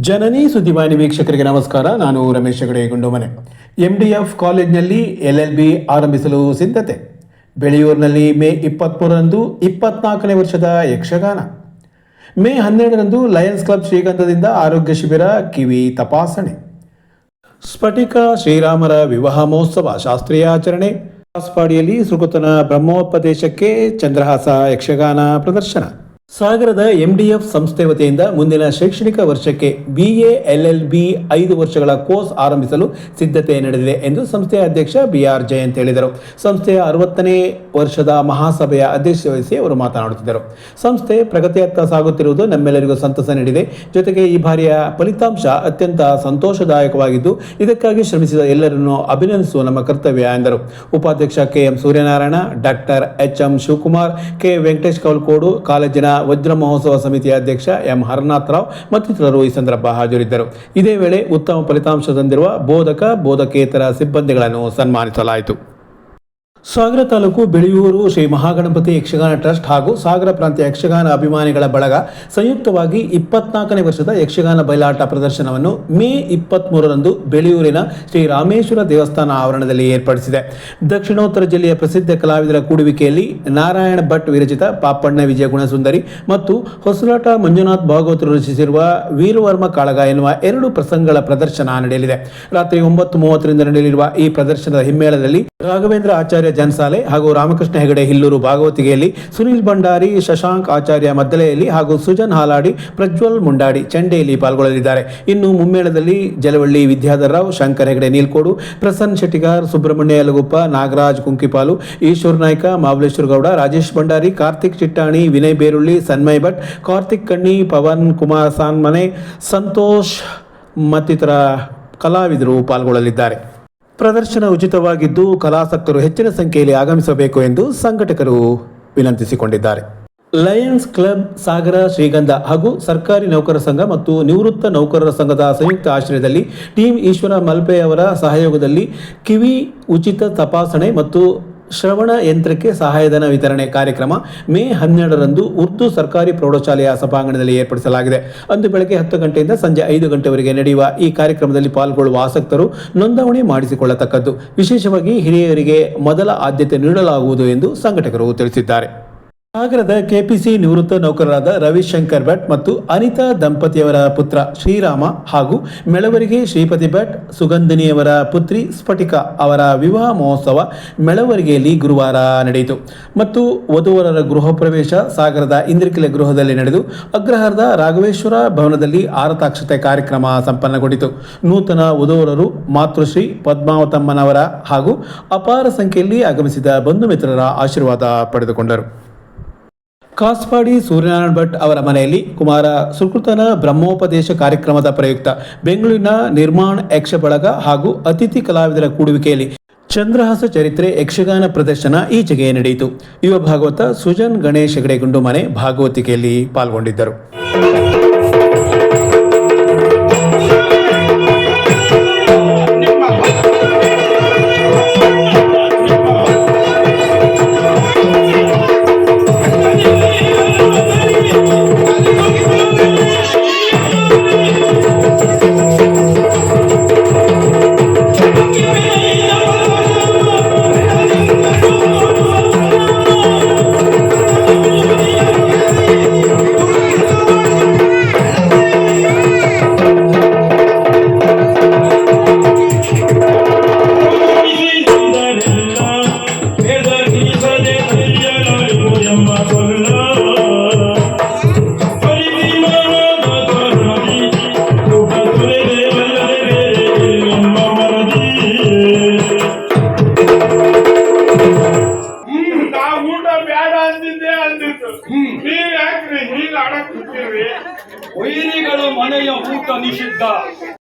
ಜನನಿ ಸುದ್ದಿವಾಹಿನಿ ವೀಕ್ಷಕರಿಗೆ ನಮಸ್ಕಾರ. ನಾನು ರಮೇಶ್ ಹೆಗಡೆ ಗುಂಡೋಮನೆ. MDF ಕಾಲೇಜಿನಲ್ಲಿ LLB ಆರಂಭಿಸಲು ಸಿದ್ಧತೆ. ಬೆಳೆಯೂರಿನಲ್ಲಿ ಮೇ 23ರಂದು 24ನೇ ವರ್ಷದ ಯಕ್ಷಗಾನ. ಮೇ 12ರಂದು ಲಯನ್ಸ್ ಕ್ಲಬ್ ಶ್ರೀಗಂಧದಿಂದ ಆರೋಗ್ಯ ಶಿಬಿರ, ಕಿವಿ ತಪಾಸಣೆ. ಸ್ಫಟಿಕ ಶ್ರೀರಾಮರ ವಿವಾಹ ಮಹೋತ್ಸವ ಶಾಸ್ತ್ರೀಯ ಆಚರಣೆ. ಕಾಸ್ಪಾಡಿಯಲ್ಲಿ ಸುಕೃತನ ಬ್ರಹ್ಮೋಪದೇಶಕ್ಕೆ ಚಂದ್ರಹಾಸ ಯಕ್ಷಗಾನ ಪ್ರದರ್ಶನ. ಸಾಗರದ MDF ಸಂಸ್ಥೆ ವತಿಯಿಂದ ಮುಂದಿನ ಶೈಕ್ಷಣಿಕ ವರ್ಷಕ್ಕೆ BA LLB 5 ವರ್ಷಗಳ ಕೋರ್ಸ್ ಆರಂಭಿಸಲು ಸಿದ್ಧತೆ ನಡೆದಿದೆ ಎಂದು ಸಂಸ್ಥೆಯ ಅಧ್ಯಕ್ಷ BR ಜಯಂತ್ ಹೇಳಿದರು. ಸಂಸ್ಥೆಯ 60ನೇ ವರ್ಷದ ಮಹಾಸಭೆಯ ಅಧ್ಯಕ್ಷತೆ ವಹಿಸಿ ಅವರು ಮಾತನಾಡುತ್ತಿದ್ದರು. ಸಂಸ್ಥೆ ಪ್ರಗತಿಯತ್ತ ಸಾಗುತ್ತಿರುವುದು ನಮ್ಮೆಲ್ಲರಿಗೂ ಸಂತಸ ನೀಡಿದೆ. ಜೊತೆಗೆ ಈ ಬಾರಿಯ ಫಲಿತಾಂಶ ಅತ್ಯಂತ ಸಂತೋಷದಾಯಕವಾಗಿದ್ದು ಇದಕ್ಕಾಗಿ ಶ್ರಮಿಸಿದ ಎಲ್ಲರನ್ನು ಅಭಿನಂದಿಸುವ ನಮ್ಮ ಕರ್ತವ್ಯ ಎಂದರು. ಉಪಾಧ್ಯಕ್ಷ KM Suryanarayana, doctor HM Shivakumar, K Venkatesh Kowlkodu, ಕಾಲೇಜಿನ ವಜ್ರ ಮಹೋತ್ಸವ ಸಮಿತಿಯ ಅಧ್ಯಕ್ಷ M ಹರನಾಥ್ ರಾವ್ ಮತ್ತಿತರರು ಈ ಸಂದರ್ಭ ಹಾಜರಿದ್ದರು. ಇದೇ ವೇಳೆ ಉತ್ತಮ ಫಲಿತಾಂಶ ತಂದಿರುವ ಬೋಧಕ ಬೋಧಕೇತರ ಸಿಬ್ಬಂದಿಗಳನ್ನು ಸನ್ಮಾನಿಸಲಾಯಿತು. ಸಾಗರ ತಾಲೂಕು ಬೆಳೆಯೂರು ಶ್ರೀ ಮಹಾಗಣಪತಿ ಯಕ್ಷಗಾನ ಟ್ರಸ್ಟ್ ಹಾಗೂ ಸಾಗರ ಪ್ರಾಂತ್ಯ ಯಕ್ಷಗಾನ ಅಭಿಮಾನಿಗಳ ಬಳಗ ಸಂಯುಕ್ತವಾಗಿ 24ನೇ ವರ್ಷದ ಯಕ್ಷಗಾನ ಬಯಲಾಟ ಪ್ರದರ್ಶನವನ್ನು ಮೇ 23ರಂದು ಬೆಳೆಯೂರಿನ ಶ್ರೀ ರಾಮೇಶ್ವರ ದೇವಸ್ಥಾನ ಆವರಣದಲ್ಲಿ ಏರ್ಪಡಿಸಿದೆ. ದಕ್ಷಿಣೋತ್ತರ ಜಿಲ್ಲೆಯ ಪ್ರಸಿದ್ಧ ಕಲಾವಿದರ ಕೂಡುವಿಕೆಯಲ್ಲಿ ನಾರಾಯಣ ಭಟ್ ವಿರಚಿತ ಪಾಪಣ್ಣ ವಿಜಯ ಗುಣಸುಂದರಿ ಮತ್ತು ಹೊಸಲಾಟ ಮಂಜುನಾಥ್ ಭಾಗವತರು ರಚಿಸಿರುವ ವೀರವರ್ಮ ಕಾಳಗ ಎನ್ನುವ 2 ಪ್ರಸಂಗಗಳ ಪ್ರದರ್ಶನ ನಡೆಯಲಿದೆ. ರಾತ್ರಿ 9:30ರಿಂದ ನಡೆಯಲಿರುವ ಈ ಪ್ರದರ್ಶನದ ಹಿಮ್ಮೇಳದಲ್ಲಿ ರಾಘವೇಂದ್ರ ಆಚಾರ್ಯ ಜನ್ಸಾಲೆ ಹಾಗೂ ರಾಮಕೃಷ್ಣ ಹೆಗಡೆ ಹಿಲ್ಲೂರು ಭಾಗವತಿಗೆಯಲ್ಲಿ, ಸುನೀಲ್ ಭಂಡಾರಿ, ಶಶಾಂಕ್ ಆಚಾರ್ಯ ಮದ್ದಲೆಯಲ್ಲಿ ಹಾಗೂ ಸುಜನ್ ಹಾಲಾಡಿ, ಪ್ರಜ್ವಲ್ ಮುಂಡಾಡಿ ಚಂಡೆಯಲ್ಲಿ ಪಾಲ್ಗೊಳ್ಳಲಿದ್ದಾರೆ. ಇನ್ನು ಮುಮ್ಮೇಳದಲ್ಲಿ ಜಲವಳ್ಳಿ ವಿದ್ಯಾಧರ್ ರಾವ್, ಶಂಕರ್ ಹೆಗಡೆ ನೀಲ್ಕೋಡು, ಪ್ರಸನ್ನ ಶೆಟ್ಟಿಗಾರ್, ಸುಬ್ರಹ್ಮಣ್ಯ ಯಲಗುಪ್ಪ, ನಾಗರಾಜ್ ಕುಂಕಿಪಾಲು, ಈಶ್ವರ್ ನಾಯ್ಕ, ಮಾಬಲೇಶ್ವರ ಗೌಡ, ರಾಜೇಶ್ ಭಂಡಾರಿ, ಕಾರ್ತಿಕ್ ಚಿಟ್ಟಾಣಿ, ವಿನಯ್ ಬೇರುಳ್ಳಿ, ಸನ್ಮಯ್ ಭಟ್, ಕಾರ್ತಿಕ್ ಕಣ್ಣಿ, ಪವನ್ ಕುಮಾರ್ ಸಾನ್ಮನೆ, ಸಂತೋಷ್ ಮತ್ತಿತರ ಕಲಾವಿದರು ಪಾಲ್ಗೊಳ್ಳಲಿದ್ದಾರೆ. ಪ್ರದರ್ಶನ ಉಚಿತವಾಗಿದ್ದು ಕಲಾಸಕ್ತರು ಹೆಚ್ಚಿನ ಸಂಖ್ಯೆಯಲ್ಲಿ ಆಗಮಿಸಬೇಕು ಎಂದು ಸಂಘಟಕರು ವಿನಂತಿಸಿಕೊಂಡಿದ್ದಾರೆ. ಲಯನ್ಸ್ ಕ್ಲಬ್ ಸಾಗರ ಶ್ರೀಗಂಧ ಹಾಗೂ ಸರ್ಕಾರಿ ನೌಕರರ ಸಂಘ ಮತ್ತು ನಿವೃತ್ತ ನೌಕರರ ಸಂಘದ ಸಂಯುಕ್ತ ಆಶ್ರಯದಲ್ಲಿ ಟೀಮ್ ಈಶ್ವರ ಮಲ್ಪೆ ಅವರ ಸಹಯೋಗದಲ್ಲಿ ಕಿವಿ ಉಚಿತ ತಪಾಸಣೆ ಮತ್ತು ಶ್ರವಣ ಯಂತ್ರಕ್ಕೆ ಸಹಾಯಧನ ವಿತರಣೆ ಕಾರ್ಯಕ್ರಮ ಮೇ 12ರಂದು ಉರ್ದು ಸರ್ಕಾರಿ ಪ್ರೌಢಶಾಲೆಯ ಸಭಾಂಗಣದಲ್ಲಿ ಏರ್ಪಡಿಸಲಾಗಿದೆ. ಅಂದು ಬೆಳಗ್ಗೆ 10 ಗಂಟೆಯಿಂದ ಸಂಜೆ 5 ಗಂಟೆವರೆಗೆ ನಡೆಯುವ ಈ ಕಾರ್ಯಕ್ರಮದಲ್ಲಿ ಪಾಲ್ಗೊಳ್ಳುವ ಆಸಕ್ತರು ನೋಂದಣಿ ಮಾಡಿಸಿಕೊಳ್ಳತಕ್ಕದ್ದು. ವಿಶೇಷವಾಗಿ ಹಿರಿಯರಿಗೆ ಮೊದಲ ಆದ್ಯತೆ ನೀಡಲಾಗುವುದು ಎಂದು ಸಂಘಟಕರು ತಿಳಿಸಿದ್ದಾರೆ. ಸಾಗರದ KPC ನಿವೃತ್ತ ನೌಕರರಾದ ರವಿಶಂಕರ್ ಭಟ್ ಮತ್ತು ಅನಿತಾ ದಂಪತಿಯವರ ಪುತ್ರ ಶ್ರೀರಾಮ ಹಾಗೂ ಮೆಳವರಿಗೆ ಶ್ರೀಪತಿ ಭಟ್, ಸುಗಂಧಿನಿಯವರ ಪುತ್ರಿ ಸ್ಫಟಿಕ ಅವರ ವಿವಾಹ ಮಹೋತ್ಸವ ಮೆಳವರಿಗೆಯಲ್ಲಿ ಗುರುವಾರ ನಡೆಯಿತು ಮತ್ತು ವಧುವರರ ಗೃಹ ಪ್ರವೇಶ ಸಾಗರದ ಇಂದ್ರಕಿಲೆ ಗೃಹದಲ್ಲಿ ನಡೆದು ಅಗ್ರಹಾರದ ರಾಘವೇಶ್ವರ ಭವನದಲ್ಲಿ ಆರತಾಕ್ಷತೆ ಕಾರ್ಯಕ್ರಮ ಸಂಪನ್ನಗೊಂಡಿತು. ನೂತನ ವಧುವರರು ಮಾತೃಶ್ರೀ ಪದ್ಮಾವತಮ್ಮನವರ ಹಾಗೂ ಅಪಾರ ಸಂಖ್ಯೆಯಲ್ಲಿ ಆಗಮಿಸಿದ ಬಂಧು ಮಿತ್ರರ ಆಶೀರ್ವಾದ ಪಡೆದುಕೊಂಡರು. ಕಾಸ್ಪಾಡಿ ಸೂರ್ಯನಾರಾಯಣ ಭಟ್ ಅವರ ಮನೆಯಲ್ಲಿ ಕುಮಾರ ಸುಕೃತನ ಬ್ರಹ್ಮೋಪದೇಶ ಕಾರ್ಯಕ್ರಮದ ಪ್ರಯುಕ್ತ ಬೆಂಗಳೂರಿನ ನಿರ್ಮಾಣ ಯಕ್ಷ ಬಳಗ ಹಾಗೂ ಅತಿಥಿ ಕಲಾವಿದರ ಕೂಡುವಿಕೆಯಲ್ಲಿ ಚಂದ್ರಹಾಸ ಚರಿತ್ರೆ ಯಕ್ಷಗಾನ ಪ್ರದರ್ಶನ ಈಚೆಗೆ ನಡೆಯಿತು. ಯುವ ಭಾಗವತ ಸುಜನ್ ಗಣೇಶ್ ಹೆಗಡೆ ಗುಂಡುಮನೆ ಭಾಗವತಿಕೆಯಲ್ಲಿ ಪಾಲ್ಗೊಂಡಿದ್ದರು. ವೈರಿಗಳು ಮನೆಯ ಊಟ ನಿಷಿದ್ಧ.